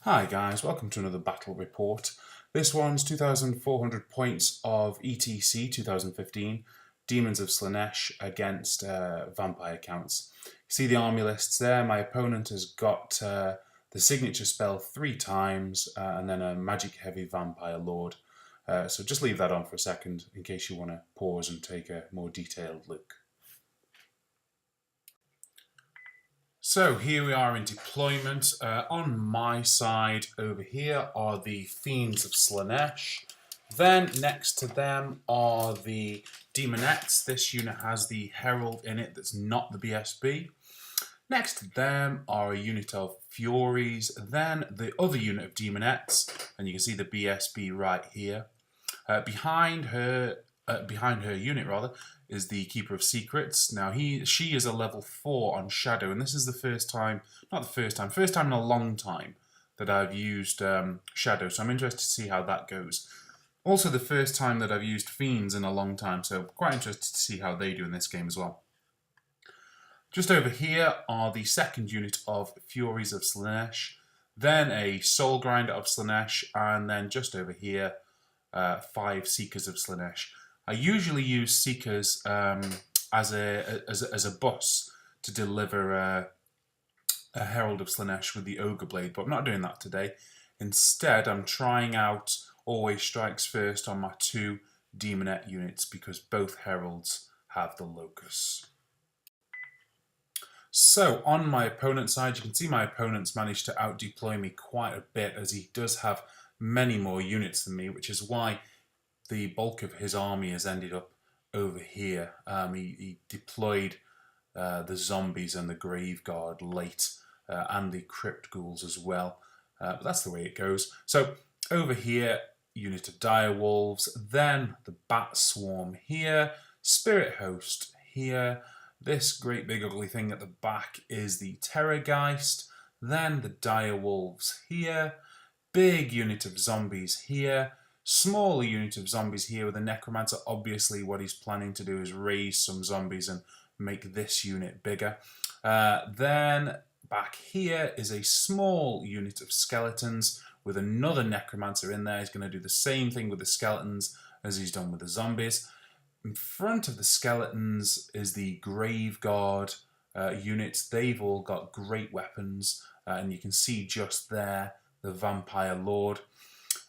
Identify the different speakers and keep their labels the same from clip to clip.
Speaker 1: Hi guys, welcome to another battle report. This one's 2,400 points of ETC 2015, Demons of Slanesh against vampire counts. You see the army lists there. My opponent has got the signature spell 3 times and then a magic heavy vampire lord. So just leave that on for a second in case you want to pause and take a more detailed look. So here we are in deployment. On my side over here are the Fiends of Slanesh. Then next to them are the Demonettes. This unit has the Herald in it that's not the BSB. Next to them are a unit of Furies, then the other unit of Demonettes, and you can see the BSB right here. Behind her unit rather, is the Keeper of Secrets. Now she is a level 4 on Shadow, and this is the first time in a long time that I've used Shadow, so I'm interested to see how that goes. Also the first time that I've used Fiends in a long time, so quite interested to see how they do in this game as well. Just over here are the second unit of Furies of Slanesh, then a Soul Grinder of Slanesh, and then just over here 5 Seekers of Slanesh. I usually use Seekers as a bus to deliver a Herald of Slanesh with the Ogre Blade, but I'm not doing that today. Instead, I'm trying out Always Strikes First on my 2 Demonette units because both Heralds have the Locus. So on my opponent's side, you can see my opponent's managed to out-deploy me quite a bit as he does have many more units than me, which is why the bulk of his army has ended up over here. He deployed the zombies and the grave guard late, and the crypt ghouls as well. But that's the way it goes. So over here, unit of dire wolves, then the bat swarm here, spirit host here. This great big ugly thing at the back is the Terrorgeist, then the dire wolves here, big unit of zombies here, smaller unit of zombies here with a necromancer. Obviously what he's planning to do is raise some zombies and make this unit bigger. Then back here is a small unit of skeletons with another necromancer in there. He's going to do the same thing with the skeletons as he's done with the zombies. In front of the skeletons is the grave guard units. They've all got great weapons, and you can see just there the vampire lord.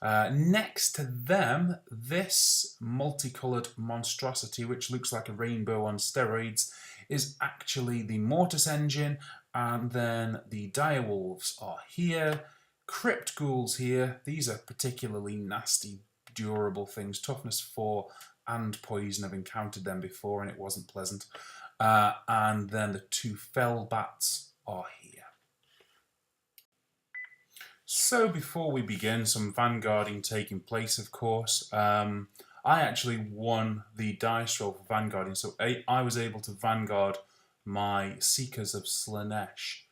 Speaker 1: Next to them, this multicolored monstrosity, which looks like a rainbow on steroids, is actually the Mortis engine, and then the direwolves are here, crypt ghouls here. These are particularly nasty, durable things, toughness 4 and poison. I've encountered them before and it wasn't pleasant. And then the 2 fell bats are here. So before we begin, some vanguarding taking place, of course. I actually won the dice roll for vanguarding, so I was able to vanguard my Seekers of Slanesh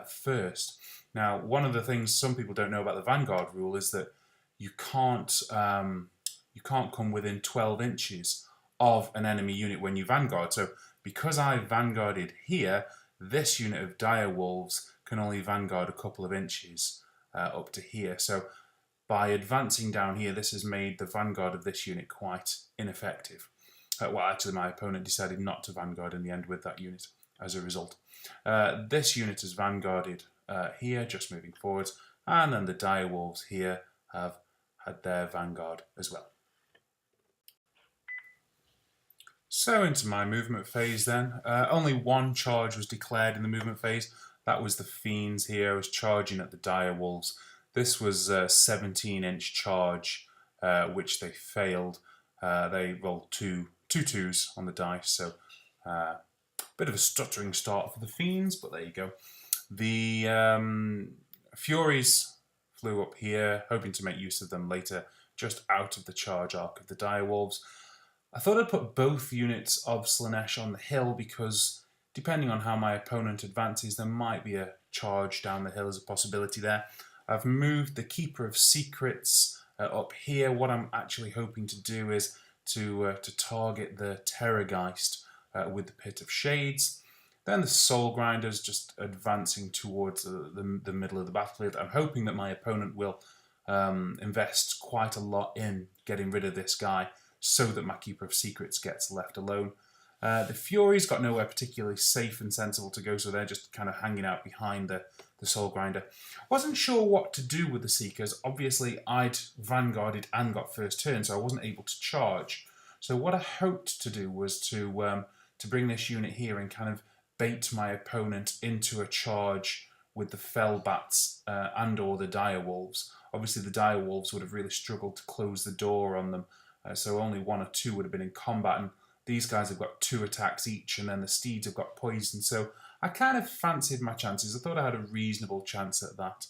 Speaker 1: first. Now, one of the things some people don't know about the vanguard rule is that you can't come within 12 inches of an enemy unit when you vanguard. So because I vanguarded here, this unit of dire wolves can only vanguard a couple of inches up to here. So by advancing down here, this has made the vanguard of this unit quite ineffective. Well, actually, my opponent decided not to vanguard in the end with that unit as a result. This unit is vanguarded here, just moving forwards, and then the dire wolves here have had their vanguard as well. So into my movement phase then. Only one charge was declared in the movement phase. That was the Fiends here. I was charging at the dire wolves. This was a 17-inch charge, which they failed. They rolled two twos on the dice, so bit of a stuttering start for the Fiends, but there you go. The Furies flew up here, hoping to make use of them later, just out of the charge arc of the dire wolves. I thought I'd put both units of Slanesh on the hill because depending on how my opponent advances, there might be a charge down the hill as a possibility there. I've moved the Keeper of Secrets up here. What I'm actually hoping to do is to target the Terrorgeist with the Pit of Shades. Then the Soul Grinders just advancing towards the middle of the battlefield. I'm hoping that my opponent will invest quite a lot in getting rid of this guy so that my Keeper of Secrets gets left alone. The Furies got nowhere particularly safe and sensible to go, so they're just kind of hanging out behind the Soul Grinder. Wasn't sure what to do with the Seekers. Obviously, I'd vanguarded and got first turn, so I wasn't able to charge. So what I hoped to do was to bring this unit here and kind of bait my opponent into a charge with the Fell Bats and or the Dire Wolves. Obviously, the Dire Wolves would have really struggled to close the door on them, so only one or two would have been in combat, and these guys have got 2 attacks each, and then the Steeds have got poison, so I kind of fancied my chances. I thought I had a reasonable chance at that.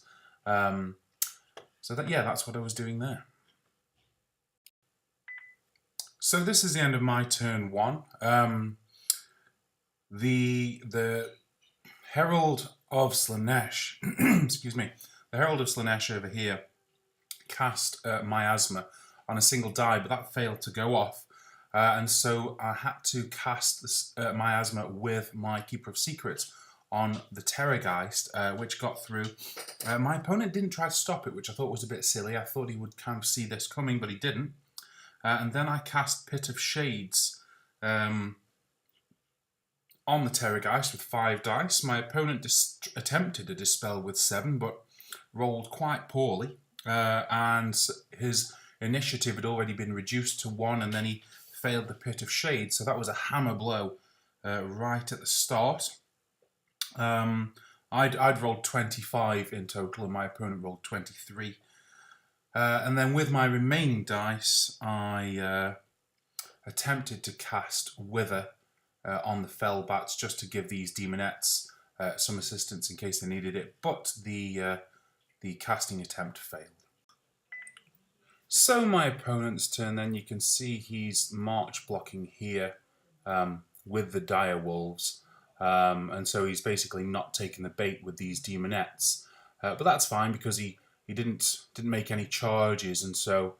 Speaker 1: That's what I was doing there. So this is the end of my turn 1. The Herald of Slaanesh, excuse me, the Herald of Slaanesh over here cast Miasma on a single die, but that failed to go off. And so I had to cast this, Miasma with my Keeper of Secrets on the Terrorgeist, which got through. My opponent didn't try to stop it, which I thought was a bit silly. I thought he would kind of see this coming, but he didn't. And then I cast Pit of Shades on the Terrorgeist with 5 dice. My opponent attempted to dispel with 7, but rolled quite poorly. And his initiative had already been reduced to 1, and then he failed the Pit of Shades, so that was a hammer blow right at the start. I'd rolled 25 in total, and my opponent rolled 23. And then with my remaining dice, I attempted to cast Wither on the Fell Bats just to give these Demonettes some assistance in case they needed it, but the casting attempt failed. So my opponent's turn, then you can see he's march blocking here with the Dire Wolves, and so he's basically not taking the bait with these Demonettes, but that's fine because he didn't make any charges, and so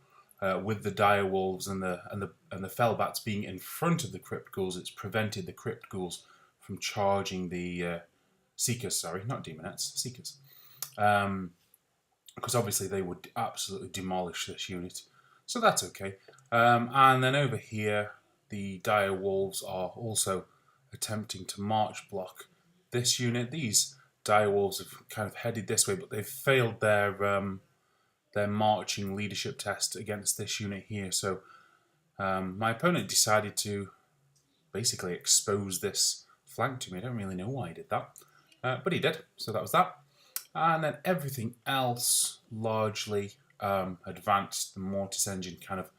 Speaker 1: with the Dire Wolves and the Fell Bats being in front of the Crypt Ghouls, it's prevented the Crypt Ghouls from charging the Seekers. Sorry, not Demonettes, Seekers. Because obviously they would absolutely demolish this unit. So that's okay. And then over here, the Dire Wolves are also attempting to march block this unit. These Dire Wolves have kind of headed this way, but they've failed their marching leadership test against this unit here. So my opponent decided to basically expose this flank to me. I don't really know why he did that, but he did. So that was that. And then everything else largely advanced. The Mortis engine kind of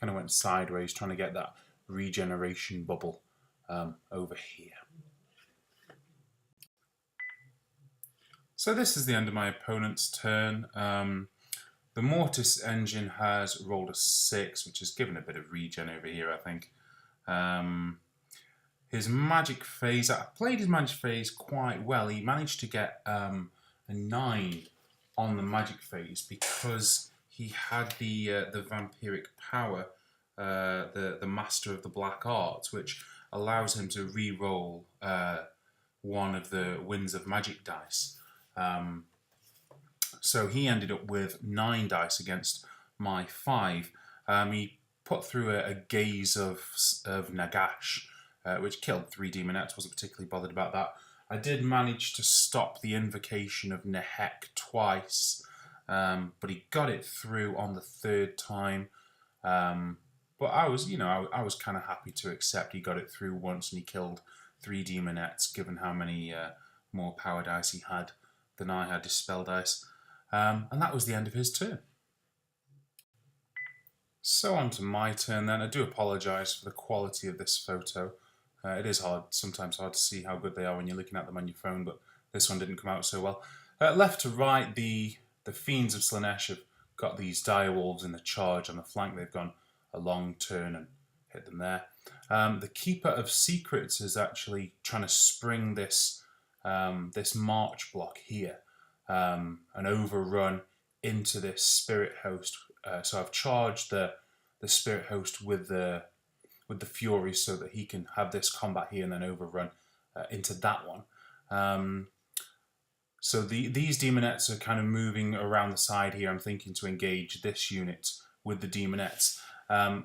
Speaker 1: went sideways, trying to get that regeneration bubble over here. So this is the end of my opponent's turn. The Mortis engine has rolled a 6, which has given a bit of regen over here, I think. His magic phase, I played his magic phase quite well. He managed to get a 9 on the magic phase because he had the vampiric power, the Master of the Black Arts, which allows him to re-roll one of the Winds of Magic dice. So he ended up with 9 dice against my 5. He put through a gaze of Nagash, which killed 3 Demonettes. Wasn't particularly bothered about that. I did manage to stop the invocation of Nehek twice, but he got it through on the 3rd time. But I was kind of happy to accept he got it through once and he killed 3 Demonettes, given how many more power dice he had than I had dispel dice. And that was the end of his turn. So on to my turn then. I do apologise for the quality of this photo. It is sometimes hard to see how good they are when you're looking at them on your phone, but this one didn't come out so well. Left to right, the Fiends of Slaanesh have got these Dire Wolves in the charge on the flank. They've gone a long turn and hit them there. The Keeper of Secrets is actually trying to spring this march block here and overrun into this Spirit Host. So I've charged the Spirit Host with the Furies so that he can have this combat here and then overrun into that one. So these demonettes are kind of moving around the side here. I'm thinking to engage this unit with the demonettes. And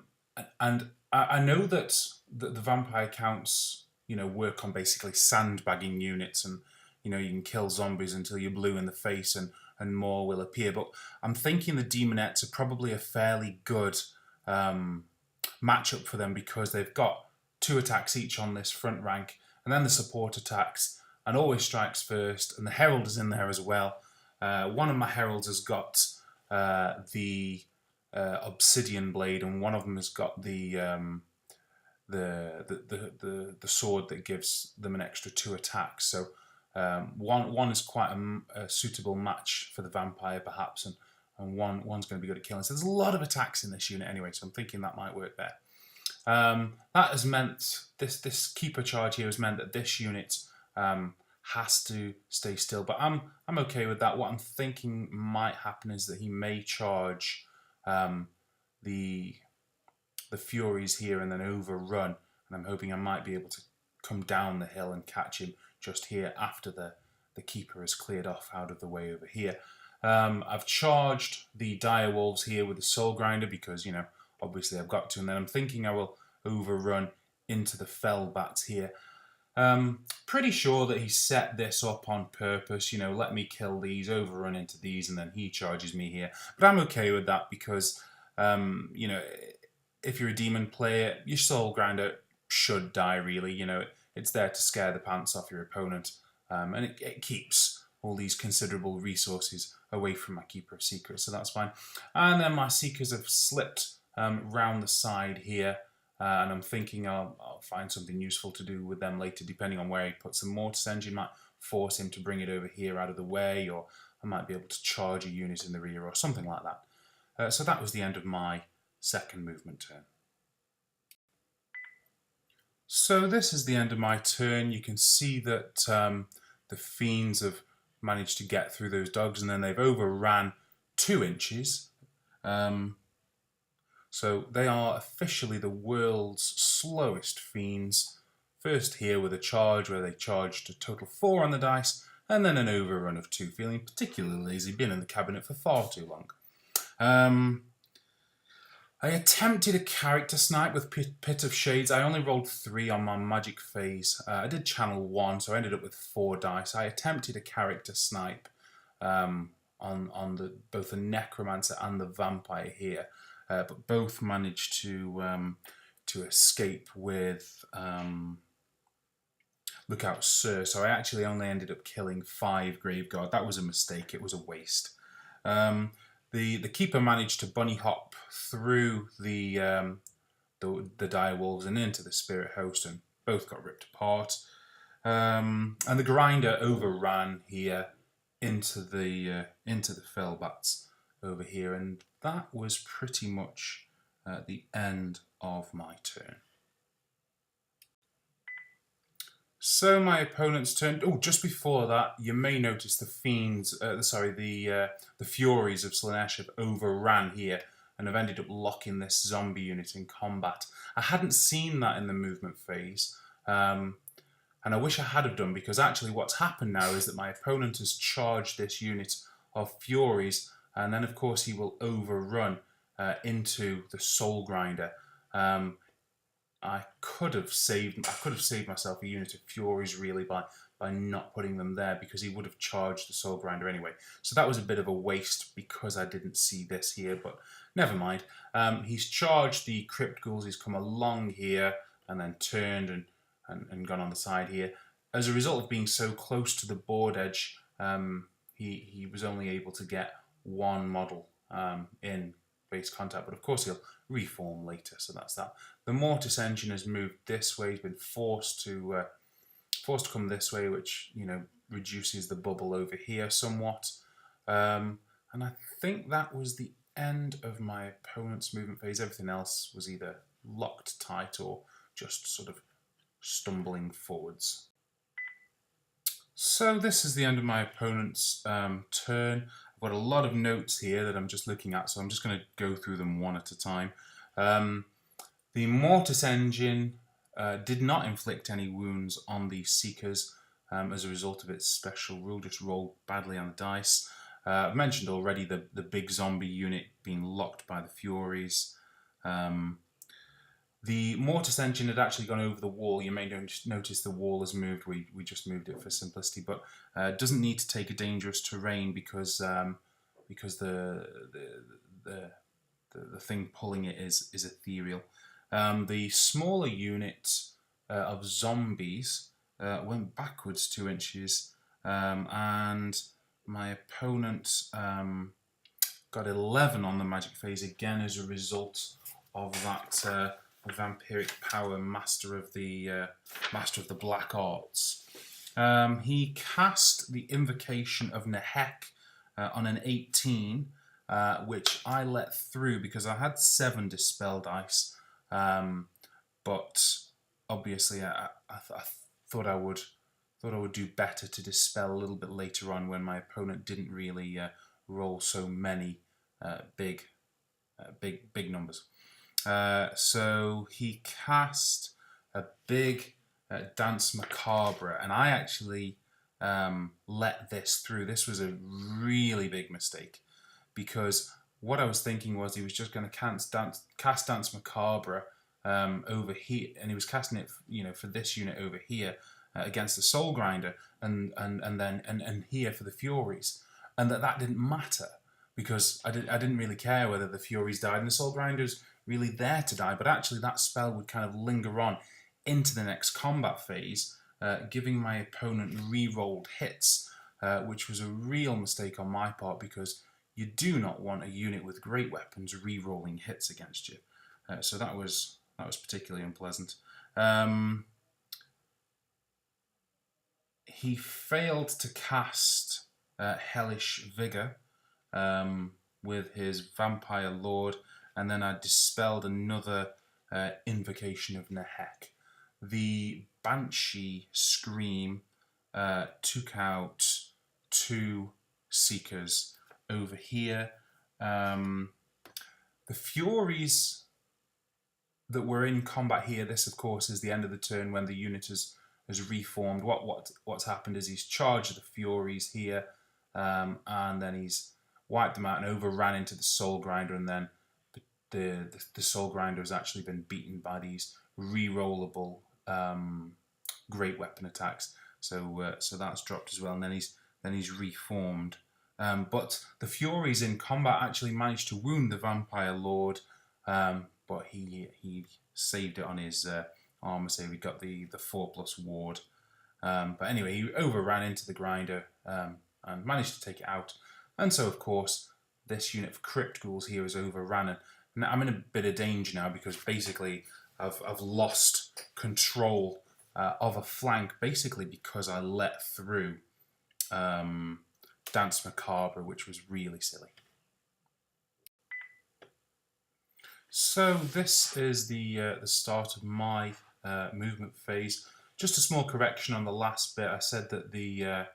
Speaker 1: I know that the vampire counts, work on basically sandbagging units, and you can kill zombies until you're blue in the face, and more will appear. But I'm thinking the demonettes are probably a fairly good matchup for them, because they've got 2 attacks each on this front rank, and then the support attacks, and always strikes first, and the herald is in there as well. One of my heralds has got the obsidian blade, and one of them has got the sword that gives them an extra 2 attacks. So one is quite a suitable match for the vampire, perhaps, and one's going to be good at killing. So there's a lot of attacks in this unit anyway, so I'm thinking that might work there. That has meant this keeper charge here has meant that this unit has to stay still, but I'm okay with that. What I'm thinking might happen is that he may charge the Furies here and then overrun, and I'm hoping I might be able to come down the hill and catch him just here after the keeper has cleared off out of the way over here. I've charged the dire wolves here with the soul grinder because obviously I've got to, and then I'm thinking I will overrun into the fell bats here. Pretty sure that he set this up on purpose, let me kill these, overrun into these, and then he charges me here. But I'm okay with that because, if you're a demon player, your soul grinder should die, really. It's there to scare the pants off your opponent, and it keeps all these considerable resources away from my Keeper of Secrets, so that's fine. And then my Seekers have slipped round the side here, and I'm thinking I'll find something useful to do with them later, depending on where he puts the Mortis Engine. Might force him to bring it over here out of the way, or I might be able to charge a unit in the rear or something like that. So that was the end of my second movement turn. So this is the end of my turn. You can see that the Fiends have managed to get through those dogs, and then they've overran 2 inches. So they are officially the world's slowest Fiends. First here with a charge where they charged a total 4 on the dice, and then an overrun of 2, feeling particularly lazy, been in the cabinet for far too long. I attempted a character snipe with Pit of Shades. I only rolled 3 on my magic phase. I did channel 1, so I ended up with 4 dice. I attempted a character snipe on both the necromancer and the vampire here, but both managed to escape with Lookout Sir. So I actually only ended up killing 5 Graveguard. That was a mistake. It was a waste. The keeper managed to bunny hop through the dire wolves and into the spirit host, and both got ripped apart. And the grinder overran here into the fell bats over here, and that was pretty much the end of my turn. So my opponent's turn. Oh, just before that, you may notice the Fiends, the Furies of Slaanesh have overran here and have ended up locking this zombie unit in combat. I hadn't seen that in the movement phase, and I wish I had have done, because actually what's happened now is that my opponent has charged this unit of Furies, and then of course he will overrun into the Soul Grinder. I could have saved myself a unit of Furies really by not putting them there, because he would have charged the Soul Grinder anyway. So that was a bit of a waste because I didn't see this here, but never mind. He's charged the Crypt Ghouls. He's come along here and then turned and gone on the side here. As a result of being so close to the board edge, he was only able to get 1 model in base contact, but of course he'll reform later, so that's that. The Mortis Engine has moved this way. He's been forced to come this way, which reduces the bubble over here somewhat. And I think that was the end of my opponent's movement phase. Everything else was either locked tight or just sort of stumbling forwards. So this is the end of my opponent's turn. I've got a lot of notes here that I'm just looking at, so I'm just going to go through them one at a time. The Mortis Engine did not inflict any wounds on the Seekers as a result of its special rule, just rolled badly on the dice. I've mentioned already the big zombie unit being locked by the Furies. The Mortis engine had actually gone over the wall. You may notice the wall has moved. We just moved it for simplicity, but doesn't need to take a dangerous terrain because the thing pulling it is ethereal. The smaller unit of zombies went backwards 2 inches, and my opponent got 11 on the magic phase again as a result of that vampiric power, master of the black arts. He cast the invocation of Nehek on an 18, which I let through because I had 7 dispel dice, but obviously I thought I would do better to dispel a little bit later on when my opponent didn't really roll so many big numbers. So he cast a big Dance Macabre, and I actually let this through. This was a really big mistake because what I was thinking was he was just going to cast Dance Macabre over here, and he was casting it, for this unit over here against the Soul Grinder, and here for the Furies, and that didn't matter because I didn't really care whether the Furies died, and the Soul Grinder's really there to die, but actually that spell would kind of linger on into the next combat phase, giving my opponent re-rolled hits, which was a real mistake on my part because you do not want a unit with great weapons re-rolling hits against you. So that was particularly unpleasant. He failed to cast Hellish Vigor with his Vampire Lord, and then I dispelled another invocation of Nehek. The Banshee Scream took out 2 Seekers over here. The Furies that were in combat here, this of course is the end of the turn when the unit has reformed. What's happened is he's charged the Furies here, and then he's wiped them out and overran into the Soul Grinder, and then the Soul Grinder has actually been beaten by these re-rollable great weapon attacks. So that's dropped as well, and then he's reformed. But the Furies in combat actually managed to wound the Vampire Lord, but he saved it on his armor save. He got the 4+ ward. But anyway, he overran into the Grinder and managed to take it out. And so, of course, this unit of Crypt Ghouls here is overrun. And I'm in a bit of danger now because basically I've lost control of a flank, basically because I let through Dance Macabre, which was really silly. So this is the start of my movement phase. Just a small correction on the last bit. I said that the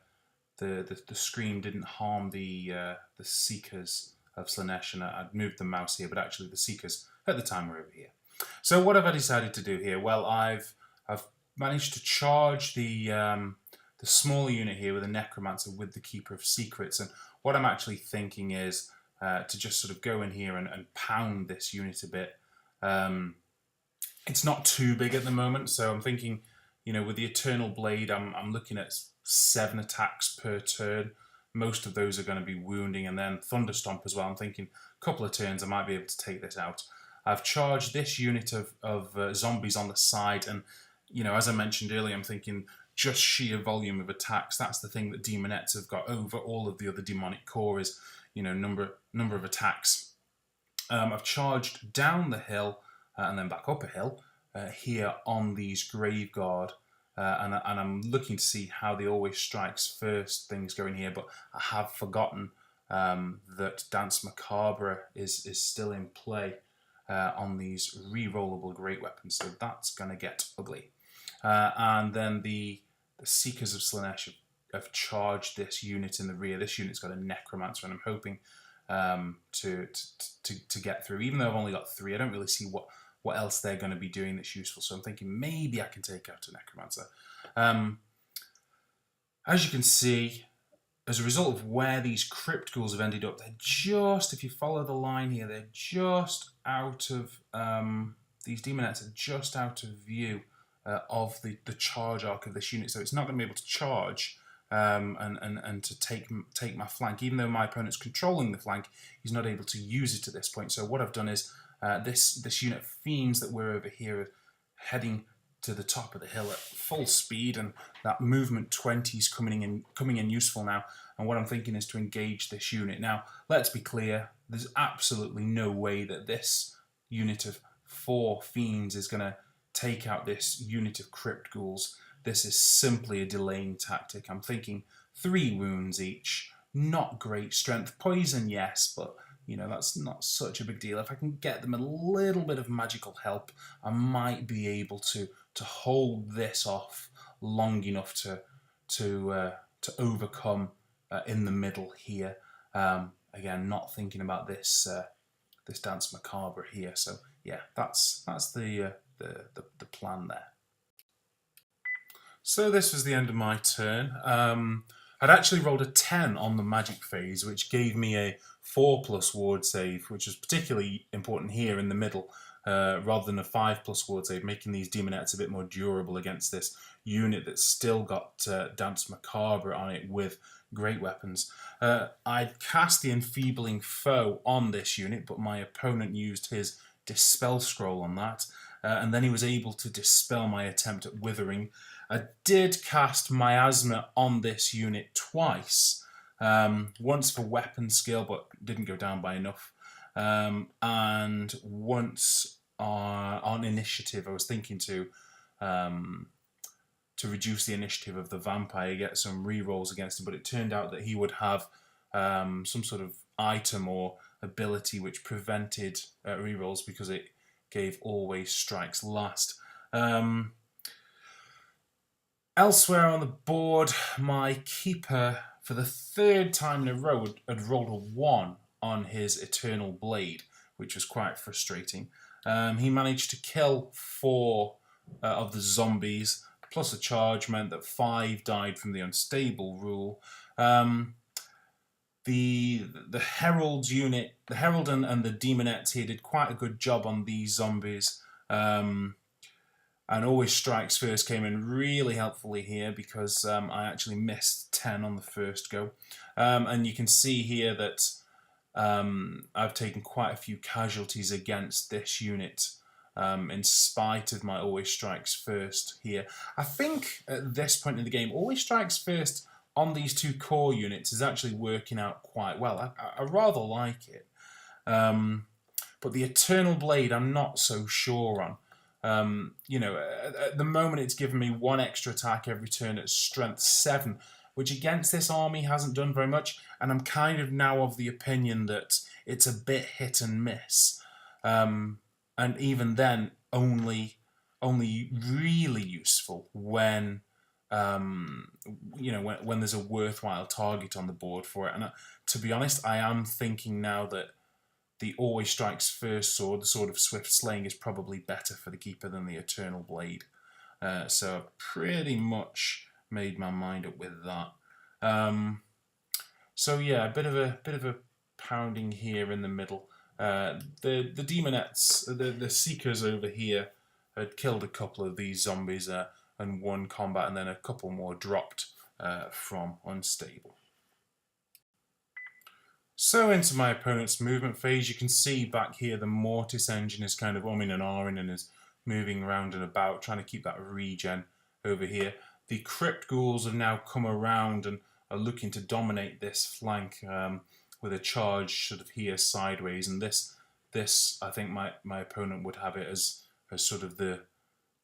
Speaker 1: scream didn't harm the Seekers of Slaanesh, and I'd moved the mouse here, but actually the Seekers at the time were over here. So what have I decided to do here? Well, I've managed to charge the smaller unit here with a Necromancer with the Keeper of Secrets, and what I'm actually thinking is to just sort of go in here and pound this unit a bit. It's not too big at the moment, so I'm thinking, with the Eternal Blade, I'm looking at 7 attacks per turn. Most of those are going to be wounding, and then Thunderstomp as well. I'm thinking a couple of turns I might be able to take this out. I've charged this unit of zombies on the side, and as I mentioned earlier, I'm thinking just sheer volume of attacks. That's the thing that Demonettes have got over all of the other demonic core is, number of attacks. I've charged down the hill and then back up a hill here on these Graveguard. And I'm looking to see how the Always Strikes First things go in here, but I have forgotten that Dance Macabre is still in play on these re-rollable great weapons, so that's going to get ugly. And then the Seekers of Slaanesh have charged this unit in the rear. This unit's got a Necromancer, and I'm hoping to get through. Even though I've only got 3, I don't really see what else they're going to be doing that's useful. So I'm thinking maybe I can take out a Necromancer. As you can see, as a result of where these Crypt Ghouls have ended up, they're just, if you follow the line here, they're just out of, these Demonettes are just out of view of the charge arc of this unit. So it's not going to be able to charge and to take my flank. Even though my opponent's controlling the flank, he's not able to use it at this point. So what I've done is, this unit Fiends that we're over here are heading to the top of the hill at full speed, and that movement 20 is coming in useful now. And what I'm thinking is to engage this unit. Now, let's be clear, there's absolutely no way that this unit of 4 Fiends is going to take out this unit of Crypt Ghouls. This is simply a delaying tactic. I'm thinking 3 wounds each, not great strength. Poison, yes, but you know, that's not such a big deal. If I can get them a little bit of magical help, I might be able to hold this off long enough to overcome in the middle here. Again, not thinking about this this Dance Macabre here. So yeah, that's the plan there. So this was the end of my turn. I'd actually rolled a 10 on the magic phase, which gave me a 4+ ward save, which was particularly important here in the middle, rather than a 5+ ward save, making these Demonettes a bit more durable against this unit that's still got Dance Macabre on it with great weapons. I'd cast the Enfeebling Foe on this unit, but my opponent used his Dispel Scroll on that, and then he was able to dispel my attempt at Withering. I did cast Miasma on this unit twice, once for weapon skill, but didn't go down by enough, and once on initiative. I was thinking to reduce the initiative of the vampire, get some rerolls against him, but it turned out that he would have some sort of item or ability which prevented rerolls because it gave always strikes last. Elsewhere on the board, my keeper, for the 3rd time in a row, had rolled a 1 on his Eternal Blade, which was quite frustrating. He managed to kill 4 of the zombies, plus a charge meant that 5 died from the unstable rule. The Herald unit, the Herald and the Demonettes here did quite a good job on these zombies. And Always Strikes First came in really helpfully here because I actually missed 10 on the first go. And you can see here that I've taken quite a few casualties against this unit in spite of my Always Strikes First here. I think at this point in the game, Always Strikes First on these 2 core units is actually working out quite well. I rather like it. But the Eternal Blade I'm not so sure on. You know, at the moment it's given me 1 extra attack every turn at strength 7, which against this army hasn't done very much, and I'm kind of now of the opinion that it's a bit hit and miss, and even then only really useful when you know, when there's a worthwhile target on the board for it. And to be honest, I am thinking now that the Always Strikes First sword, the Sword of Swift Slaying, is probably better for the keeper than the Eternal Blade. So I've pretty much made my mind up with that. So yeah, a bit of a pounding here in the middle. The Demonettes, the Seekers over here, had killed a couple of these zombies and won combat, and then a couple more dropped from unstable. So into my opponent's movement phase, you can see back here the Mortis engine is kind of umming and ahhing and is moving around and about, trying to keep that regen over here. The Crypt Ghouls have now come around and are looking to dominate this flank with a charge sort of here sideways, and this I think my opponent would have it as sort of the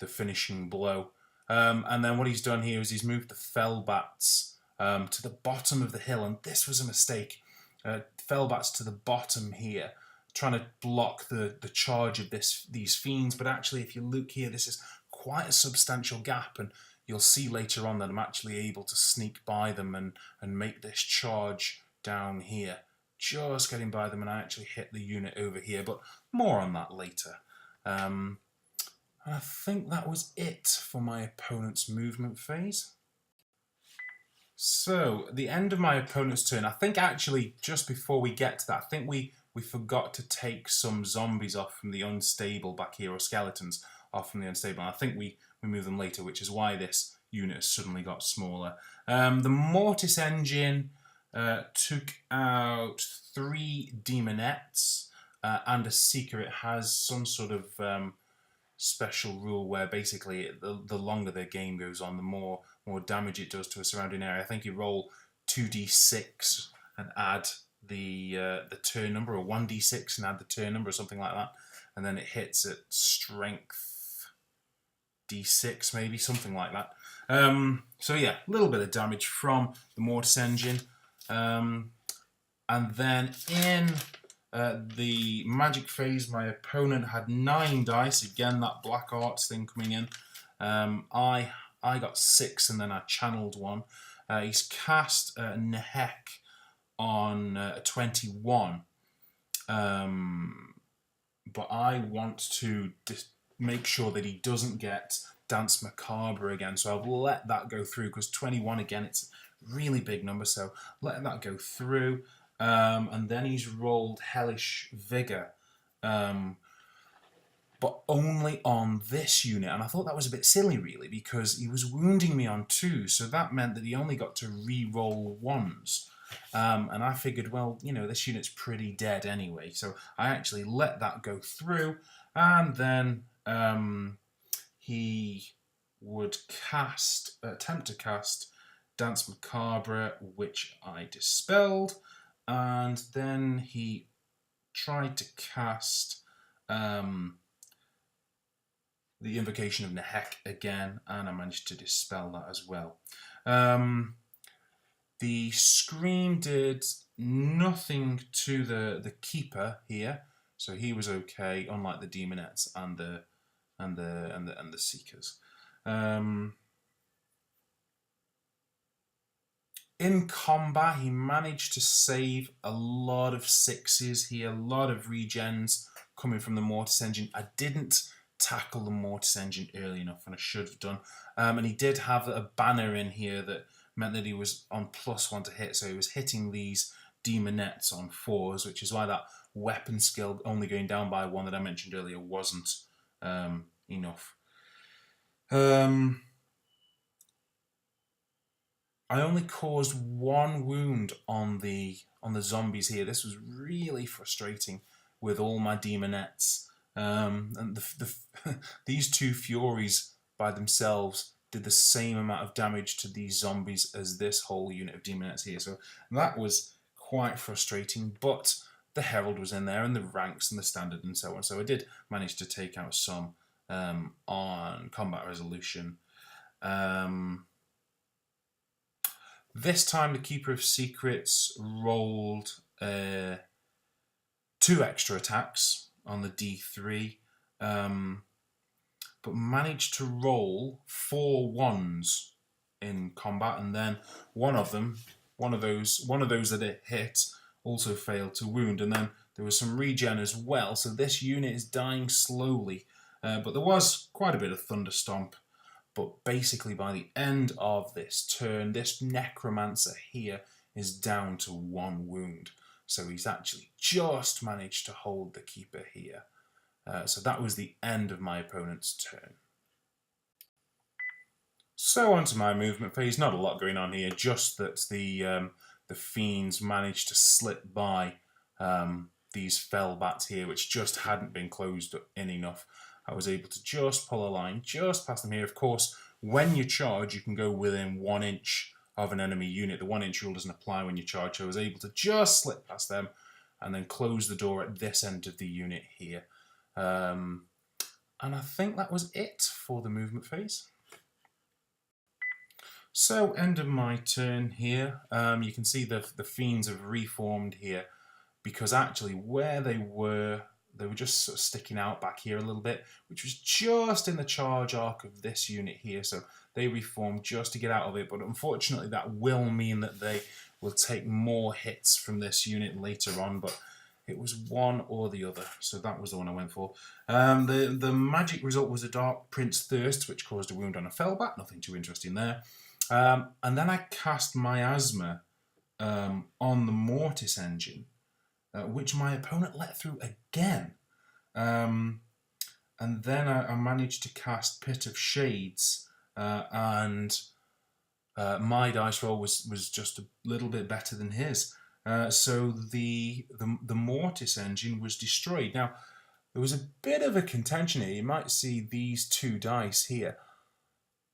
Speaker 1: finishing blow. And then what he's done here is he's moved the Fellbats to the bottom of the hill, and this was a mistake. Fellbats to the bottom here, trying to block the charge of these fiends, but actually if you look here, this is quite a substantial gap, and you'll see later on that I'm actually able to sneak by them and make this charge down here, just getting by them, and I actually hit the unit over here, but more on that later. And I think that was it for my opponent's movement phase. So, the end of my opponent's turn, I think actually just before we get to that, I think we forgot to take some zombies off from the unstable back here, or skeletons off from the unstable. And I think we move them later, which is why this unit has suddenly got smaller. The Mortis engine took out 3 demonettes and a seeker. It has some sort of special rule where basically the longer the game goes on, the more damage it does to a surrounding area. I think you roll 2d6 and add the turn number, or 1d6 and add the turn number, or something like that, and then it hits at strength d6, maybe something like that. So yeah, a little bit of damage from the Mortis engine, and then in the magic phase, my opponent had 9 dice. Again, that black arts thing coming in. I got 6, and then I channeled 1. He's cast Nehek on 21, but I want to make sure that he doesn't get Dance Macabre again, so I've let that go through, because 21 again, it's a really big number, so letting that go through. And then he's rolled Hellish Vigor, but only on this unit. And I thought that was a bit silly, really, because he was wounding me on 2, so that meant that he only got to re-roll 1s. And I figured, well, you know, this unit's pretty dead anyway, so I actually let that go through, and then he would attempt to cast Dance Macabre, which I dispelled. And then he tried to cast the Invocation of Nehek again, and I managed to dispel that as well. The Scream did nothing to the Keeper here, so he was okay, unlike the Demonettes and the Seekers. In combat, he managed to save a lot of 6s here, a lot of regens coming from the Mortis engine. I didn't tackle the Mortis engine early enough, and I should have done. And he did have a banner in here that meant that he was on +1 to hit, so he was hitting these demonettes on 4s, which is why that weapon skill only going down by 1 that I mentioned earlier wasn't enough. I only caused 1 wound on the zombies here. This was really frustrating with all my demonettes. And these 2 Furies by themselves did the same amount of damage to these zombies as this whole unit of demonettes here. So that was quite frustrating, but the Herald was in there, and the ranks and the standard and so on. So I did manage to take out some on combat resolution. This time the Keeper of Secrets rolled 2 extra attacks on the D3, but managed to roll 4 1s in combat, and then one of those that it hit also failed to wound, and then there was some regen as well. So this unit is dying slowly, but there was quite a bit of Thunderstomp. But basically, by the end of this turn, this Necromancer here is down to 1 wound. So he's actually just managed to hold the Keeper here. So that was the end of my opponent's turn. So onto my movement phase. Not a lot going on here, just that the Fiends managed to slip by these fell bats here, which just hadn't been closed in enough. I was able to just pull a line just past them here. Of course, when you charge, you can go within 1 inch of an enemy unit. The 1 inch rule doesn't apply when you charge, so I was able to just slip past them and then close the door at this end of the unit here. And I think that was it for the movement phase. So, end of my turn here. You can see the Fiends have reformed here, because actually where they were just sort of sticking out back here a little bit, which was just in the charge arc of this unit here. So they reformed just to get out of it, but unfortunately that will mean that they will take more hits from this unit later on. But It was one or the other, so that was the one I went for. The magic result was a Dark Prince Thirst, which caused a wound on a Fellbat. Nothing too interesting there. And then I cast Miasma on the Mortis engine, which my opponent let through again. And then I managed to cast Pit of Shades, and my dice roll was just a little bit better than his. So the Mortis engine was destroyed. Now, there was a bit of a contention here. You might see these two dice here.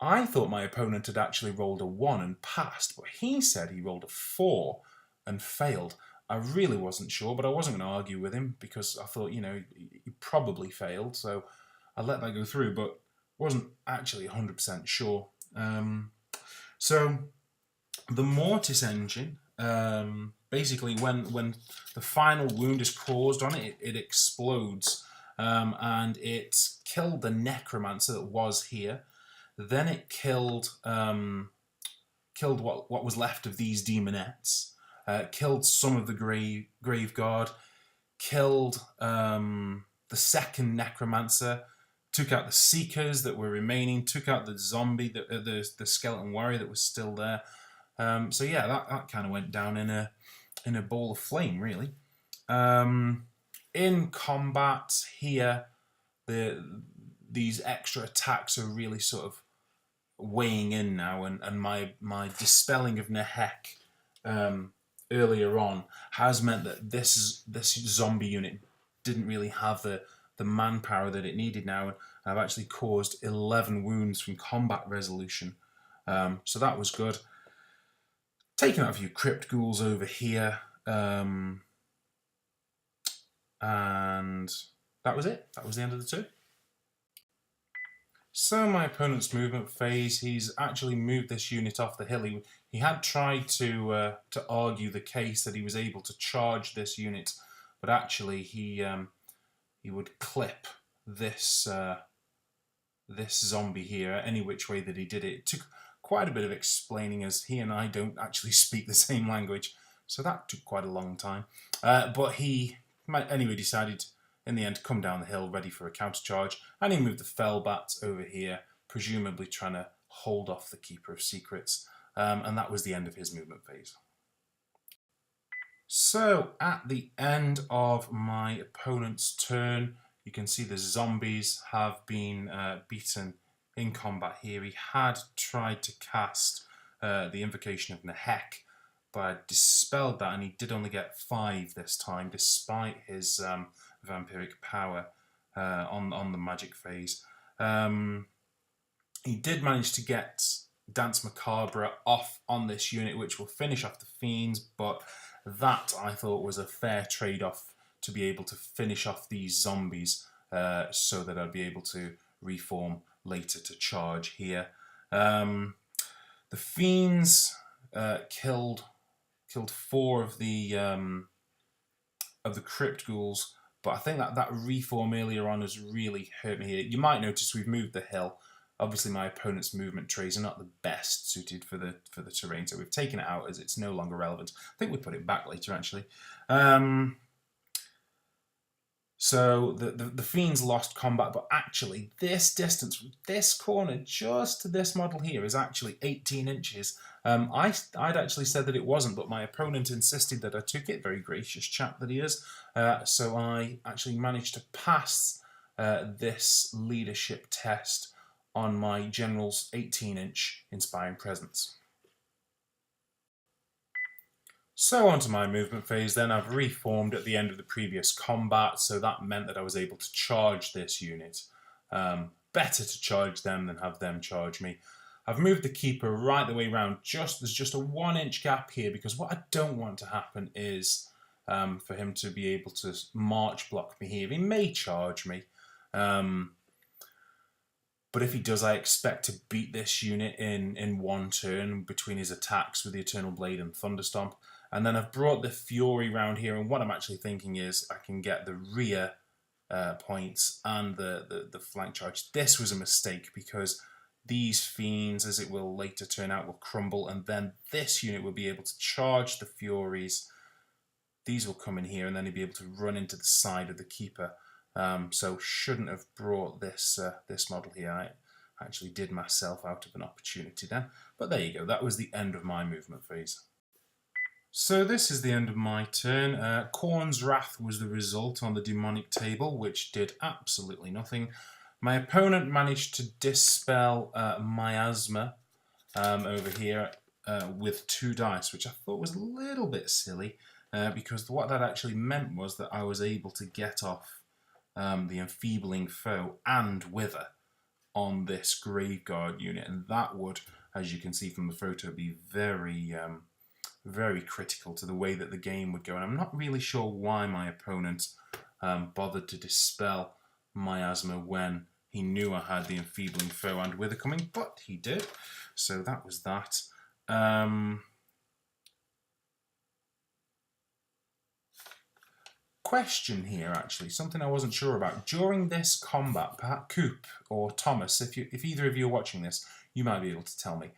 Speaker 1: I thought my opponent had actually rolled a 1 and passed, but he said he rolled a 4 and failed. I really wasn't sure, but I wasn't going to argue with him because I thought, he probably failed, so I let that go through, but wasn't actually 100% sure. So the Mortis engine, basically when the final wound is caused on it, it explodes, and it killed the Necromancer that was here. Then it killed what was left of these demonettes, killed some of the grave guard, killed the second Necromancer, took out the Seekers that were remaining, took out the zombie, the skeleton warrior that was still there. So yeah, that kind of went down in a ball of flame, really. In combat here, these extra attacks are really sort of weighing in now, and my dispelling of Nehek earlier on has meant that this zombie unit didn't really have the manpower that it needed now, and I've actually caused 11 wounds from combat resolution, so that was good. Taking out a few crypt ghouls over here, and that was it. That was the end of the turn. So my opponent's movement phase, he's actually moved this unit off the hill. He had tried to argue the case that he was able to charge this unit, but actually he would clip this this zombie here any which way that he did it. It took quite a bit of explaining, as he and I don't actually speak the same language, so that took quite a long time. But he anyway decided in the end to come down the hill ready for a counter charge, and he moved the Fellbats over here, presumably trying to hold off the Keeper of Secrets, and that was the end of his movement phase. So at the end of my opponent's turn, you can see the zombies have been beaten in combat here. He had tried to cast the Invocation of Nehek, but I dispelled that, and he did only get 5 this time, despite his vampiric power on the magic phase. He did manage to get Dance Macabre off on this unit, which will finish off the Fiends, but that I thought was a fair trade-off to be able to finish off these zombies, so that I'd be able to reform later to charge here. The Fiends killed 4 of the Crypt Ghouls, but I think that reform earlier on has really hurt me here. You might notice we've moved the hill. Obviously, my opponent's movement trays are not the best suited for the terrain, so we've taken it out as it's no longer relevant. I think we put it back later, actually. So the Fiends lost combat, but actually this distance from this corner just to this model here is actually 18 inches. I'd actually said that it wasn't, but my opponent insisted that I took it. Very gracious chap that he is. So I actually managed to pass this leadership test on my General's 18-inch Inspiring Presence. So onto my movement phase then. I've reformed at the end of the previous combat, so that meant that I was able to charge this unit. Better to charge them than have them charge me. I've moved the Keeper right the way around. There's just a 1-inch gap here, because what I don't want to happen is for him to be able to march block me here. He may charge me, but if he does, I expect to beat this unit in one turn between his attacks with the Eternal Blade and Thunderstomp. And then I've brought the Fury round here, and what I'm actually thinking is I can get the rear points and the flank charge. This was a mistake, because these Fiends, as it will later turn out, will crumble, and then this unit will be able to charge the Furies these will come in here, and then he'd be able to run into the side of the keeper. So shouldn't have brought this this model here. I actually did myself out of an opportunity then. But there you go, that was the end of my movement phase. So this is the end of my turn. Khorne's Wrath was the result on the demonic table, which did absolutely nothing. My opponent managed to dispel Miasma over here with 2 dice, which I thought was a little bit silly, because what that actually meant was that I was able to get off the Enfeebling Foe and Wither on this Graveguard unit, and that would, as you can see from the photo, be very very critical to the way that the game would go. And I'm not really sure why my opponent bothered to dispel Miasma when he knew I had the Enfeebling Foe and Wither coming, but he did. So that was that. Question here, actually, something I wasn't sure about. During this combat, perhaps Coop or Thomas, if either of you are watching this, you might be able to tell me.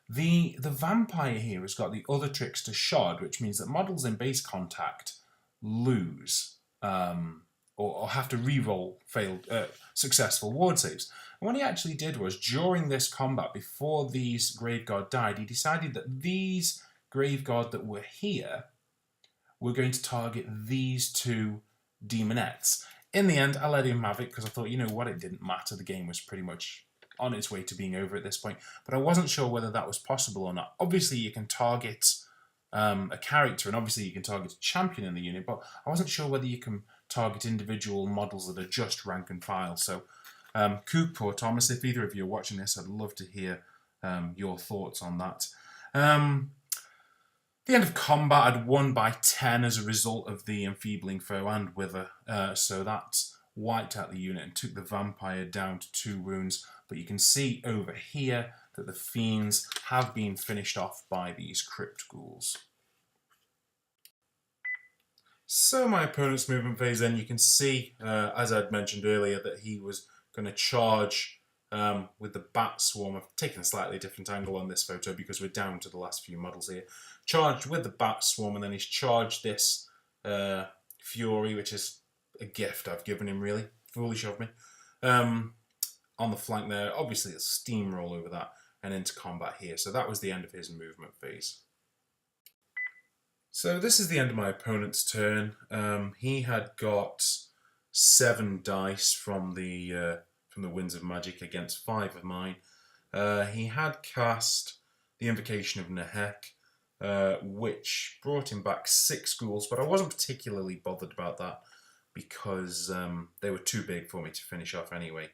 Speaker 1: The vampire here has got the other tricks to shod, which means that models in base contact lose or have to re-roll failed successful ward saves. And what he actually did was, during this combat, before these Graveguard died, he decided that these Graveguard that were here were going to target these 2 Demonettes. In the end, I let him have it because I thought, you know what, it didn't matter. The game was pretty much on its way to being over at this point, but I wasn't sure whether that was possible or not. Obviously you can target a character, and obviously you can target a champion in the unit, but I wasn't sure whether you can target individual models that are just rank and file. So Coop or Thomas, if either of you are watching this, I'd love to hear your thoughts on that. The end of combat, I'd won by 10 as a result of the Enfeebling Foe and Wither, so that wiped out the unit and took the vampire down to 2 wounds. But you can see over here that the fiends have been finished off by these crypt ghouls. So my opponent's movement phase, then, you can see, as I'd mentioned earlier, that he was going to charge with the bat swarm. I've taken a slightly different angle on this photo because we're down to the last few models here. Charged with the bat swarm, and then he's charged this fury, which is a gift I've given him, really. Foolish of me. On the flank there, obviously a steamroll over that and into combat here. So that was the end of his movement phase. So this is the end of my opponent's turn. He had got 7 dice from the Winds of Magic against 5 of mine. He had cast the Invocation of Nehek, which brought him back 6 ghouls, but I wasn't particularly bothered about that because they were too big for me to finish off anyway.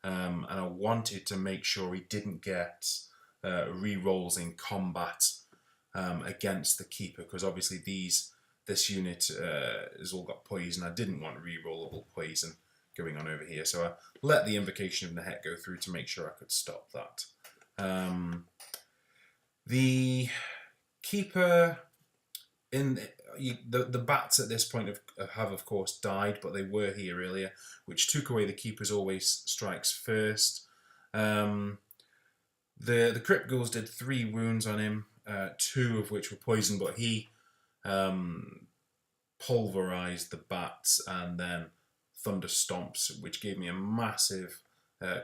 Speaker 1: And I wanted to make sure he didn't get re-rolls in combat against the Keeper, because obviously this unit has all got poison. I didn't want re-rollable poison going on over here, so I let the Invocation of Nehek go through to make sure I could stop that. The Keeper, the bats at this point have of course died, but they were here earlier, which took away the Keeper's always strikes first. The Crypt Ghouls did 3 wounds on him, 2 of which were poison, but he pulverized the bats and then Thunder Stomps, which gave me a massive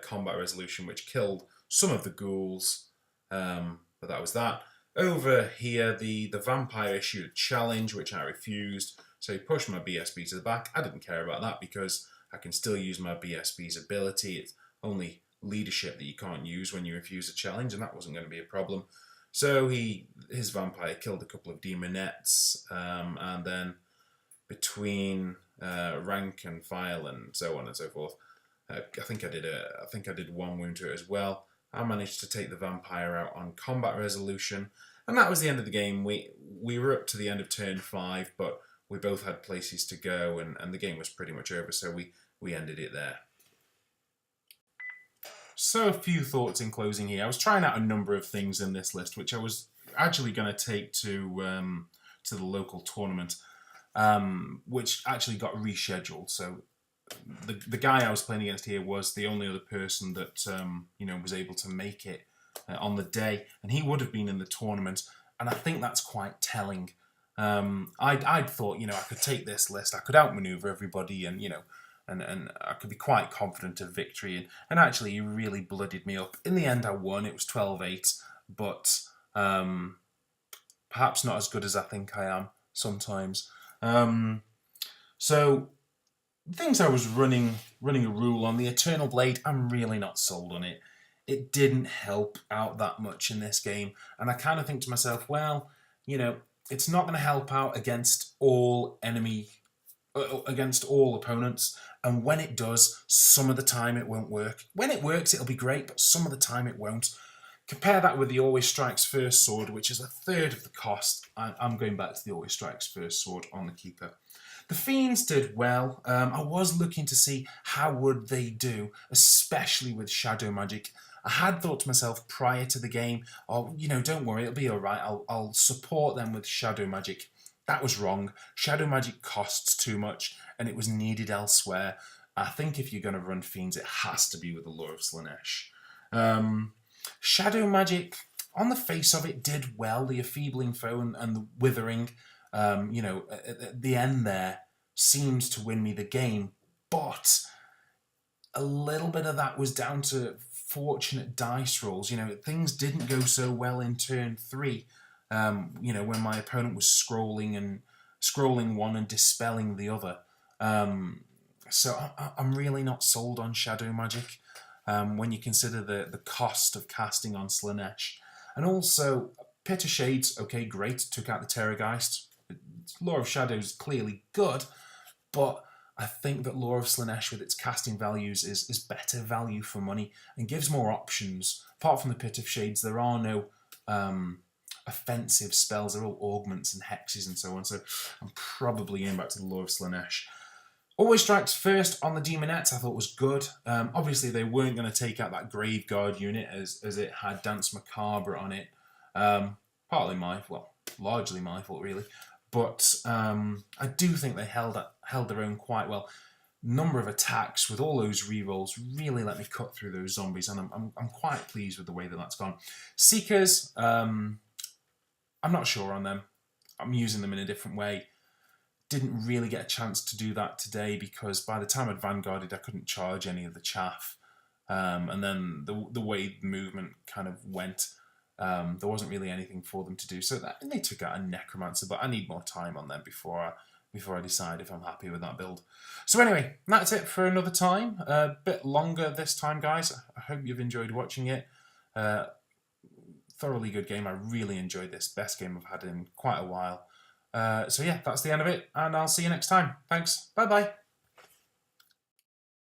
Speaker 1: combat resolution, which killed some of the ghouls, but that was that. Over here, the vampire issued a challenge, which I refused, so he pushed my BSB to the back. I didn't care about that because I can still use my BSB's ability. It's only leadership that you can't use when you refuse a challenge, and that wasn't going to be a problem. So his vampire killed a couple of demonettes, and then between rank and file and so on and so forth, I think I did 1 wound to it as well. I managed to take the vampire out on combat resolution, and that was the end of the game. We were up to the end of turn 5, but we both had places to go, and the game was pretty much over, so we ended it there. So a few thoughts in closing here. I was trying out a number of things in this list, which I was actually going to take to the local tournament, which actually got rescheduled. So the guy I was playing against here was the only other person that was able to make it on the day, and he would have been in the tournament. And I think that's quite telling I'd thought, I could take this list, I could outmaneuver everybody, and and I could be quite confident of victory. And actually, he really bloodied me up. In the end, I won. It was 12-8, but perhaps not as good as I think I am sometimes. So things I was running a rule on the Eternal Blade. I'm really not sold on it. It didn't help out that much in this game, and I kind of think to myself, well, it's not going to help out against all against all opponents, and when it does, some of the time it won't work. When it works, it'll be great, but some of the time it won't. Compare that with the Always Strikes First sword, which is a third of the cost. I'm going back to the Always Strikes First sword on the Keeper. The Fiends did well. I was looking to see how would they do, especially with Shadow Magic. I had thought to myself prior to the game, oh, don't worry, it'll be all right. I'll support them with Shadow Magic. That was wrong. Shadow Magic costs too much, and it was needed elsewhere. I think if you're going to run Fiends, it has to be with the Lore of Slaanesh. Shadow Magic, on the face of it, did well. The Enfeebling Foe and the Withering, at the end there, seemed to win me the game. But a little bit of that was down to fortunate dice rolls. Things didn't go so well in turn 3. When my opponent was scrolling one and dispelling the other. So I'm really not sold on Shadow Magic when you consider the cost of casting on Slaanesh. And also, Pit of Shades, okay, great, took out the Terrorgeist. Lore of Shadows is clearly good, but I think that Lore of Slaanesh with its casting values is better value for money and gives more options. Apart from the Pit of Shades, there are no offensive spells. They're all augments and hexes and so on, so I'm probably going back to the Lore of Slaanesh. Always Strikes First on the Demonettes I thought was good. Obviously they weren't going to take out that Graveguard unit as it had Dance Macabre on it. Largely my fault really. But I do think they held their own quite well. Number of attacks with all those rerolls really let me cut through those zombies, and I'm quite pleased with the way that's gone. Seekers, I'm not sure on them. I'm using them in a different way. Didn't really get a chance to do that today because by the time I'd vanguarded, I couldn't charge any of the chaff. And then the way the movement kind of went, there wasn't really anything for them to do. So they took out a Necromancer, but I need more time on them before I decide if I'm happy with that build. So anyway, that's it for another time. A bit longer this time, guys. I hope you've enjoyed watching it. Thoroughly good game. I really enjoyed this. Best game I've had in quite a while. So yeah, that's the end of it, and I'll see you next time. Thanks. Bye-bye.